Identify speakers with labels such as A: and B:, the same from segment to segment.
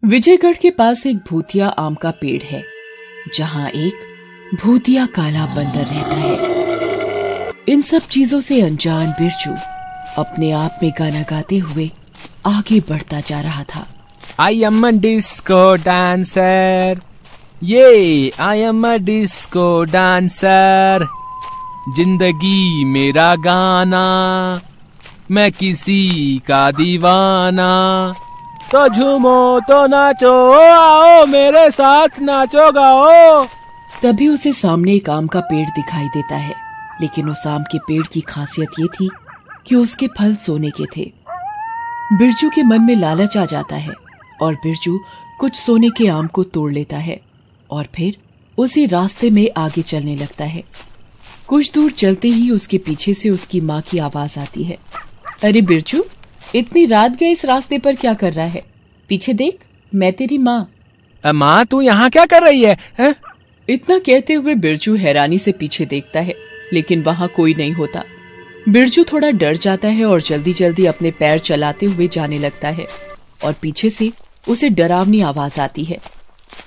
A: विजयगढ़ के पास एक भूतिया आम का पेड़ है, जहाँ एक भूतिया काला बंदर रहता है। इन सब चीजों से अनजान बिरजू अपने आप में गाना गाते हुए आगे बढ़ता जा रहा था।
B: I am a disco dancer, ये I am a disco dancer, जिंदगी मेरा गाना, मैं किसी का दीवाना, तो झूमो तो नाचो, आओ मेरे साथ नाचो गाओ।
A: तभी उसे सामने एक आम का पेड़ दिखाई देता है, लेकिन उस आम के पेड़ की खासियत ये थी कि उसके फल सोने के थे। बिरजू के मन में लालच आ जाता है और बिरजू कुछ सोने के आम को तोड़ लेता है और फिर उसी रास्ते में आगे चलने लगता है। कुछ दूर चलते ही उसके पीछे से उसकी माँ की आवाज आती है, अरे बिरजू, इतनी रात गए इस रास्ते पर क्या कर रहा है? पीछे देख, मैं तेरी माँ।
B: माँ, तू यहाँ क्या कर रही है?
A: इतना कहते हुए बिरजू हैरानी से पीछे देखता है, लेकिन वहाँ कोई नहीं होता। बिरजू थोड़ा डर जाता है और जल्दी जल्दी अपने पैर चलाते हुए जाने लगता है और पीछे से उसे डरावनी आवाज आती है,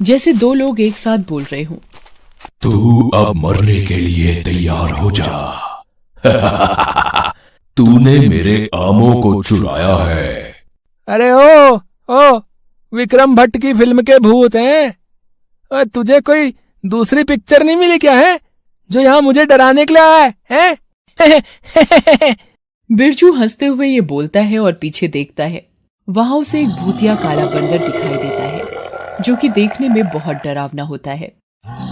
A: जैसे दो लोग एक साथ बोल रहे हों।
C: तू अब मरने के लिए तैयार हो जा। तूने मेरे आमों को चुराया है।
B: अरे ओ विक्रम भट्ट की फिल्म के भूत हैं? तुझे कोई दूसरी पिक्चर नहीं मिली क्या है जो यहाँ मुझे डराने के लिए आया है?
A: बिरजू हंसते हुए ये बोलता है और पीछे देखता है। वहां उसे एक भूतिया काला बंदर दिखाई देता है, जो कि देखने में बहुत डरावना होता है।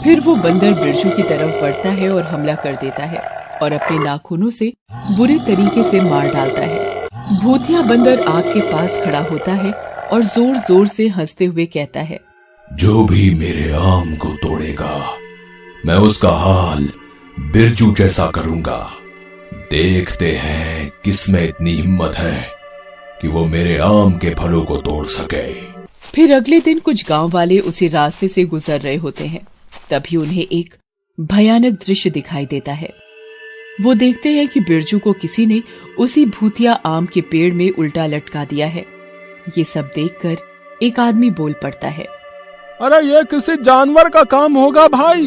A: फिर वो बंदर बिरजू की तरफ बढ़ता है और हमला कर देता है और अपने नाखूनों से बुरे तरीके से मार डालता है। भूतिया बंदर आग के पास खड़ा होता है और जोर जोर से हंसते हुए कहता है,
C: जो भी मेरे आम को तोड़ेगा, मैं उसका हाल बिरजू जैसा करूंगा। देखते हैं किसमें इतनी हिम्मत है कि वो मेरे आम के फलों को तोड़ सके।
A: फिर अगले दिन कुछ गांव वाले उसी रास्ते से गुजर रहे होते हैं। तभी उन्हें एक भयानक दृश्य दिखाई देता है। वो देखते हैं कि बिरजू को किसी ने उसी भूतिया आम के पेड़ में उल्टा लटका दिया है। ये सब देखकर एक आदमी बोल पड़ता है,
B: अरे ये किसी जानवर का काम होगा भाई,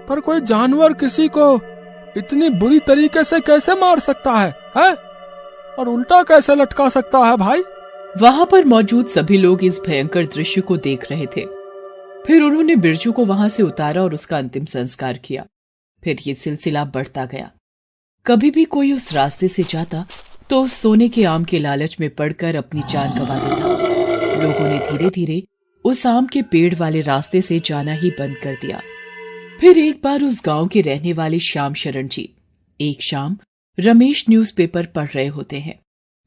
B: पर कोई जानवर किसी को इतनी बुरी तरीके से कैसे मार सकता है? और उल्टा कैसे लटका सकता है भाई?
A: वहां पर मौजूद सभी लोग इस भयंकर दृश्य को देख रहे थे। फिर उन्होंने बिरजू को वहां से उतारा और उसका अंतिम संस्कार किया। फिर ये सिलसिला बढ़ता गया। कभी भी कोई उस रास्ते से जाता तो उस सोने के आम के लालच में पड़कर अपनी जान गंवा देता। लोगों ने धीरे धीरे उस आम के पेड़ वाले रास्ते से जाना ही बंद कर दिया। फिर एक बार उस गांव के रहने वाले श्याम शरण जी एक शाम रमेश न्यूज़पेपर पढ़ रहे होते हैं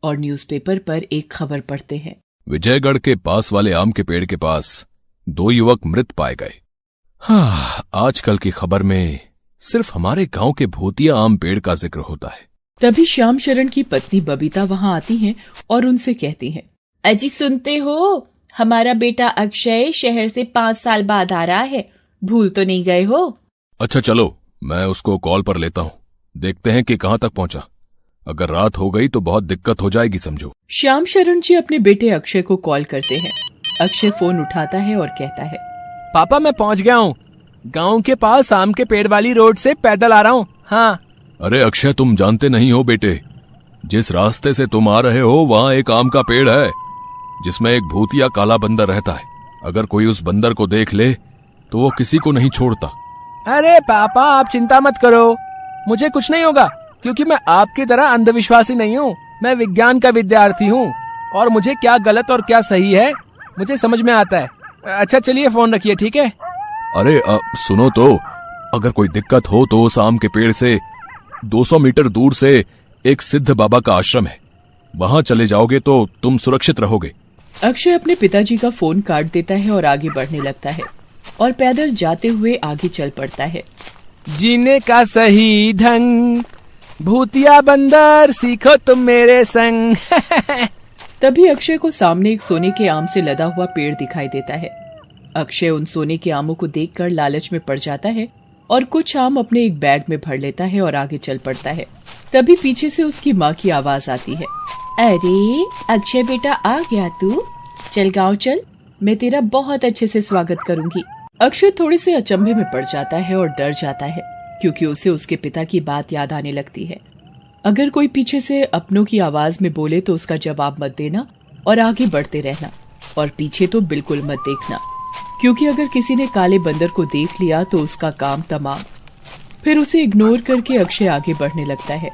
A: और न्यूज़पेपर पर एक खबर पढ़ते हैं,
C: विजयगढ़ के पास वाले आम के पेड़ के पास 2 युवक मृत पाए गए। आजकल की खबर में सिर्फ हमारे गांव के भूतिया आम पेड़ का जिक्र होता है।
A: तभी श्याम शरण की पत्नी बबीता वहां आती हैं और उनसे कहती हैं, अजी सुनते हो, हमारा बेटा अक्षय शहर से 5 साल बाद आ रहा है, भूल तो नहीं गए हो?
C: अच्छा चलो, मैं उसको कॉल पर लेता हूँ, देखते हैं कि कहाँ तक पहुँचा। अगर रात हो गई तो बहुत दिक्कत हो जाएगी समझो।
A: श्याम शरण जी अपने बेटे अक्षय को कॉल करते हैं। अक्षय फोन उठाता है और कहता है,
B: पापा मैं पहुँच गया हूँ, गांव के पास आम के पेड़ वाली रोड से पैदल आ रहा हूँ। हाँ।
C: अरे अक्षय, तुम जानते नहीं हो बेटे, जिस रास्ते से तुम आ रहे हो वहाँ एक आम का पेड़ है जिसमें एक भूतिया काला बंदर रहता है। अगर कोई उस बंदर को देख ले तो वो किसी को नहीं छोड़ता।
B: अरे पापा आप चिंता मत करो, मुझे कुछ नहीं होगा, क्योंकि मैं आपकी तरह अंधविश्वासी नहीं हूँ। मैं विज्ञान का विद्यार्थी हूँ और मुझे क्या गलत और क्या सही है मुझे समझ में आता है। अच्छा चलिए फोन रखिए, ठीक है?
C: अरे सुनो तो, अगर कोई दिक्कत हो तो उस आम के पेड़ से 200 मीटर दूर से एक सिद्ध बाबा का आश्रम है, वहां चले जाओगे तो तुम सुरक्षित रहोगे।
A: अक्षय अपने पिताजी का फोन काट देता है और आगे बढ़ने लगता है और पैदल जाते हुए आगे चल पड़ता है।
B: जीने का सही ढंग, भूतिया बंदर सीखो तुम मेरे संग।
A: तभी अक्षय को सामने एक सोने के आम से लदा हुआ पेड़ दिखाई देता है। अक्षय उन सोने के आमों को देखकर लालच में पड़ जाता है और कुछ आम अपने एक बैग में भर लेता है और आगे चल पड़ता है। तभी पीछे से उसकी माँ की आवाज आती है, अरे अक्षय बेटा आ गया तू, चल गाँव चल, मैं तेरा बहुत अच्छे से स्वागत करूंगी। अक्षय थोड़े से अचंभे में पड़ जाता है और डर जाता है, क्योंकि उसे उसके पिता की बात याद आने लगती है। अगर कोई पीछे से अपनों की आवाज में बोले तो उसका जवाब मत देना और आगे बढ़ते रहना, और पीछे तो बिल्कुल मत देखना, क्योंकि अगर किसी ने काले बंदर को देख लिया तो उसका काम तमाम। फिर उसे इग्नोर करके अक्षय आगे बढ़ने लगता है।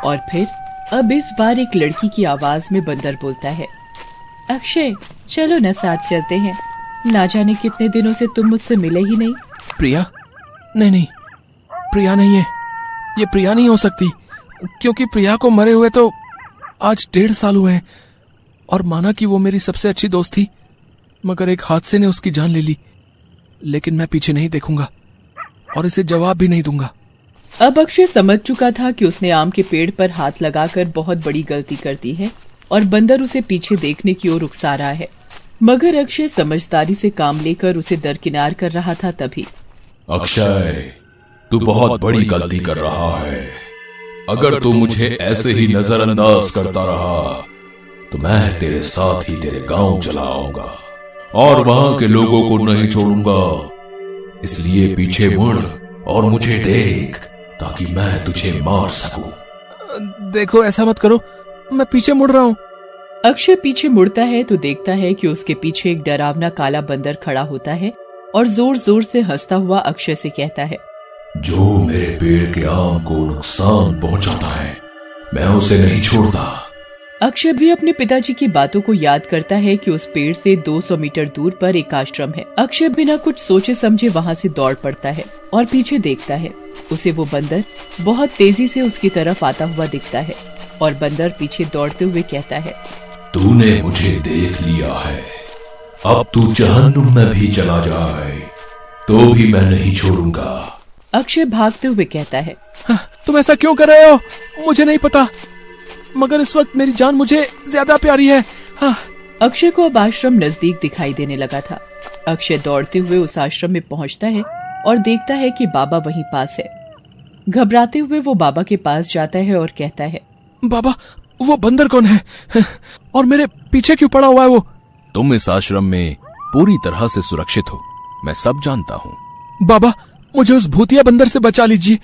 A: और फिर अब इस बार एक लड़की की आवाज में बंदर बोलता है, अक्षय चलो न साथ चलते हैं, ना जाने कितने दिनों से तुम मुझसे मिले ही नहीं।
B: प्रिया? नहीं, प्रिया नहीं है, ये प्रिया नहीं हो सकती, क्योंकि प्रिया को मरे हुए तो आज 1.5 साल हुए हैं, और माना कि वो मेरी सबसे अच्छी दोस्त थी, मगर एक हादसे ने उसकी जान ले ली। लेकिन मैं पीछे नहीं देखूंगा और इसे जवाब भी नहीं दूंगा।
A: अब अक्षय समझ चुका था कि उसने आम के पेड़ पर हाथ लगाकर बहुत बड़ी गलती कर दी है और बंदर उसे पीछे देखने की ओर उकसा रहा है। मगर अक्षय समझदारी से काम लेकर उसे दरकिनार कर रहा था। तभी
C: अक्षय, तू बहुत बड़ी गलती कर रहा है। अगर तू मुझे ऐसे ही नजरअंदाज करता रहा तो मैं तेरे साथ ही तेरे गांव चला आऊंगा और वहां के लोगों को नहीं छोड़ूंगा। इसलिए पीछे मुड़ और मुझे देख, ताकि मैं तुझे मार सकूं।
B: देखो, ऐसा मत करो, मैं पीछे मुड़ रहा हूँ।
A: अक्षय पीछे मुड़ता है तो देखता है कि उसके पीछे एक डरावना काला बंदर खड़ा होता है और जोर जोर से हंसता हुआ अक्षय से कहता है,
C: जो मेरे पेड़ के आम को नुकसान पहुंचाता है, मैं उसे नहीं छोड़ता।
A: अक्षय भी अपने पिताजी की बातों को याद करता है कि उस पेड़ से 200 मीटर दूर पर एक आश्रम है। अक्षय बिना कुछ सोचे समझे वहां से दौड़ पड़ता है और पीछे देखता है। उसे वो बंदर बहुत तेजी से उसकी तरफ आता हुआ दिखता है और बंदर पीछे दौड़ते हुए कहता है,
C: तूने मुझे देख लिया है, अब तू जहन्नुम में भी चला जाए तो भी मैं नहीं छोड़ूंगा।
A: अक्षय भागते हुए कहता है,
B: तुम ऐसा क्यों कर रहे हो? मुझे नहीं पता, मगर इस वक्त मेरी जान मुझे ज्यादा प्यारी है। हाँ।
A: अक्षय को अब आश्रम नजदीक दिखाई देने लगा था। अक्षय दौड़ते हुए उस आश्रम में पहुंचता है और देखता है कि बाबा वहीं पास है। घबराते हुए वो बाबा के पास जाता है और कहता है,
B: बाबा, वो बंदर कौन है और मेरे पीछे क्यों पड़ा हुआ है वो?
D: तुम इस आश्रम में पूरी तरह से सुरक्षित हो, मैं सब जानता हूँ।
B: बाबा, मुझे उस भूतिया बंदर से बचा लीजिए।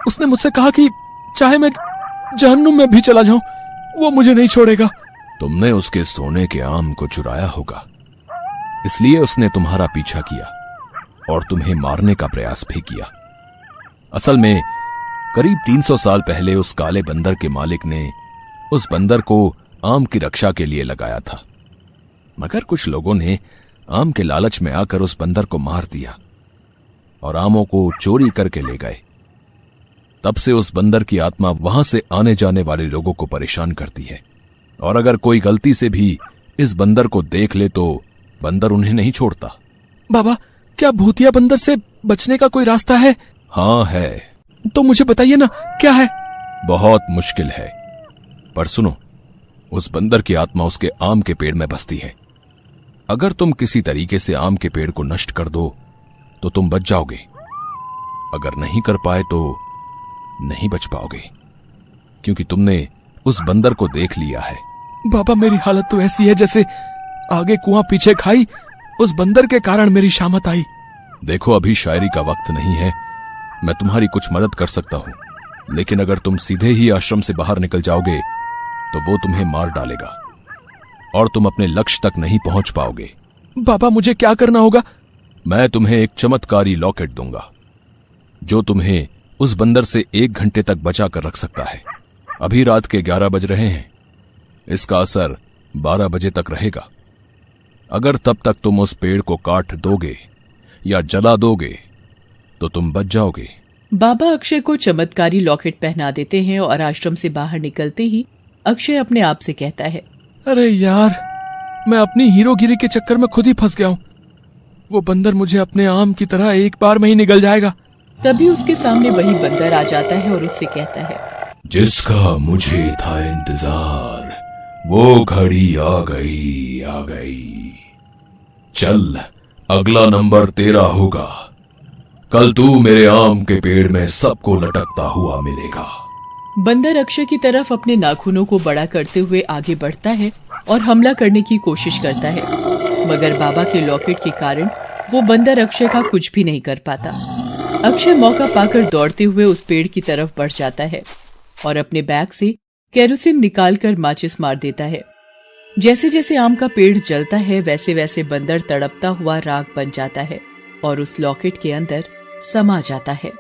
B: उसने मुझसे कहा कि चाहे मैं जहन्नुम में भी चला जाऊं, वो मुझे नहीं छोड़ेगा।
D: तुमने उसके सोने के आम को चुराया होगा, इसलिए उसने तुम्हारा पीछा किया और तुम्हें मारने का प्रयास भी किया। असल में करीब 300 साल पहले उस काले बंदर के मालिक ने उस बंदर को आम की रक्षा के लिए लगाया था, मगर कुछ लोगों ने आम के लालच में आकर उस बंदर को मार दिया और आमों को चोरी करके ले गए। तब से उस बंदर की आत्मा वहां से आने जाने वाले लोगों को परेशान करती है, और अगर कोई गलती से भी इस बंदर को देख ले तो बंदर उन्हें नहीं छोड़ता।
B: बाबा, क्या भूतिया बंदर से बचने का कोई रास्ता है?
D: हाँ है।
B: तो मुझे बताइए ना, क्या है?
D: बहुत मुश्किल है, पर सुनो, उस बंदर की आत्मा उसके आम के पेड़ में बसती है। अगर तुम किसी तरीके से आम के पेड़ को नष्ट कर दो तो तुम बच जाओगे, अगर नहीं कर पाए तो नहीं बच पाओगे, क्योंकि तुमने उस बंदर को देख लिया है।
B: बाबा, मेरी हालत तो ऐसी है जैसे आगे कुआं पीछे खाई, उस बंदर के कारण मेरी शामत आई।
D: देखो, अभी शायरी का वक्त नहीं है, मैं तुम्हारी कुछ मदद कर सकता हूं, लेकिन अगर तुम सीधे ही आश्रम से बाहर निकल जाओगे तो वो तुम्हें मार डालेगा और तुम अपने लक्ष्य तक नहीं पहुंच पाओगे।
B: बाबा, मुझे क्या करना होगा?
D: मैं तुम्हें एक चमत्कारी लॉकेट दूंगा जो तुम्हें उस बंदर से 1 घंटे तक बचा कर रख सकता है। अभी रात के 11 बज रहे हैं, इसका असर 12 बजे तक रहेगा। अगर तब तक तुम उस पेड़ को काट दोगे या जला दोगे तो तुम बच जाओगे।
A: बाबा अक्षय को चमत्कारी लॉकेट पहना देते हैं और आश्रम से बाहर निकलते ही अक्षय अपने आप से कहता है,
B: अरे यार, मैं अपनी हीरोगिरी के चक्कर में खुद ही फंस गया हूँ। वो बंदर मुझे अपने आम की तरह एक बार में ही निगल जाएगा।
A: तभी उसके सामने वही बंदर आ जाता है और उससे कहता है,
C: जिसका मुझे था इंतजार, वो घड़ी आ गई। चल, अगला नंबर तेरा होगा। कल तू मेरे आम के पेड़ में सबको लटकता हुआ मिलेगा।
A: बंदर अक्षय की तरफ अपने नाखूनों को बड़ा करते हुए आगे बढ़ता है और हमला करने की कोशिश करता है, मगर बाबा के लॉकेट के कारण वो बंदर अक्षय का कुछ भी नहीं कर पाता। अक्षय मौका पाकर दौड़ते हुए उस पेड़ की तरफ बढ़ जाता है और अपने बैग से केरोसिन निकालकर माचिस मार देता है। जैसे जैसे आम का पेड़ जलता है वैसे वैसे बंदर तड़पता हुआ राख बन जाता है और उस लॉकेट के अंदर समा जाता है।